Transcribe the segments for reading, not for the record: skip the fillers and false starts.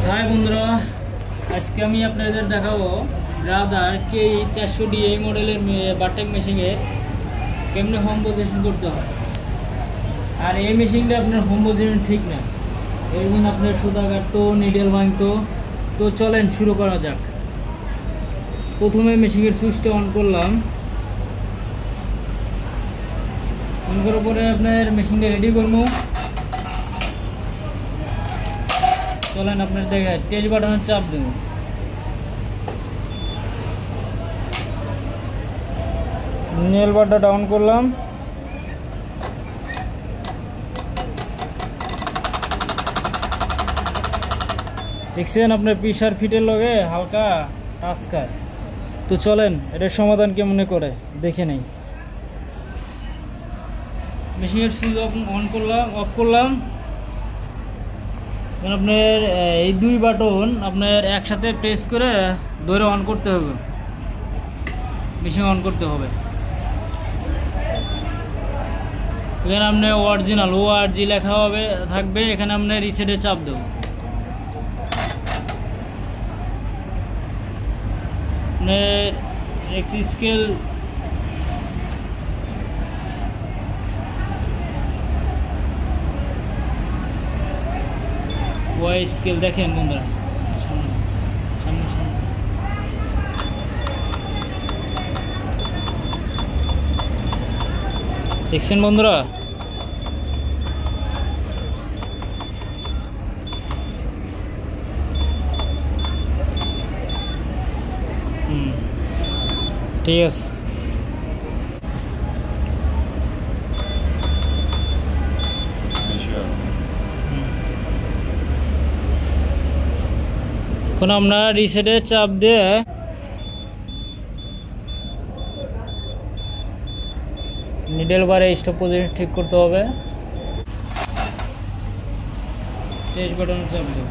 High বন্ধুরা, আজকে আমি আপনাদের দেখাবো ব্রাদার কেই 400D এই মডেলের বারটেক মেশিনে কেমনে হোম পজিশন করতে হয়। আর এই মেশিনটা আপনার হোম পজিশন ঠিক না, এর জন্য আপনার সুতা কাটতো, নিডেল ভাঙতো। তো চলেন শুরু করা যাক। প্রথমে মেশিনের সুইচটা অন করলাম। অন করার পরে আপনার মেশিনটা রেডি করবো। চলেন আপনার দেখে টেস্ট বাটনের চাপ দেব। নেল বারটা ডাউন করলাম। দেখছেন আপনার প্রেসার ফিটের লগে হালকা টাচ খায়। তো চলেন এটার সমাধান কেমন করে দেখে নেই। মেশিনের সুইচ অন করলাম, অফ করলাম। আপনার এই দুই বাটন আপনার একসাথে প্রেস করে ধরে অন করতে হবে, মেশিন অন করতে হবে। এখানে আপনি অরিজিনাল ORG লেখা হবে থাকবে, এখানে আপনি রিসেটে চাপ দেব। আপনার এক্স স্কেল ওয়াই স্কেল দেখেন বন্ধুরা, সামনে দেখছেন বন্ধুরা। ঠিক আছে, এখন আমরা রিসেটে চাপ দিয়ে নিডেল বারে স্টপ পজিশন ঠিক করতে হবে। টেস্ট বাটনে চাপ দেব।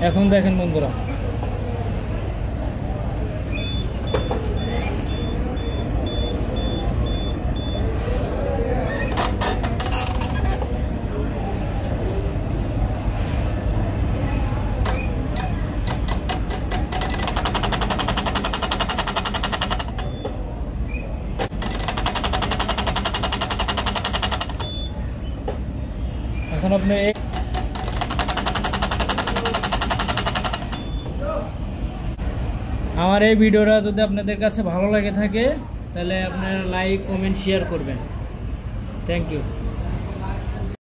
এখন দেখেন বন্ধুরা, এখন আপনি আমার এই ভিডিওটা যদি আপনাদের কাছে ভালো লাগে থাকে তাহলে আপনারা লাইক, কমেন্ট, শেয়ার করবেন। Thank you.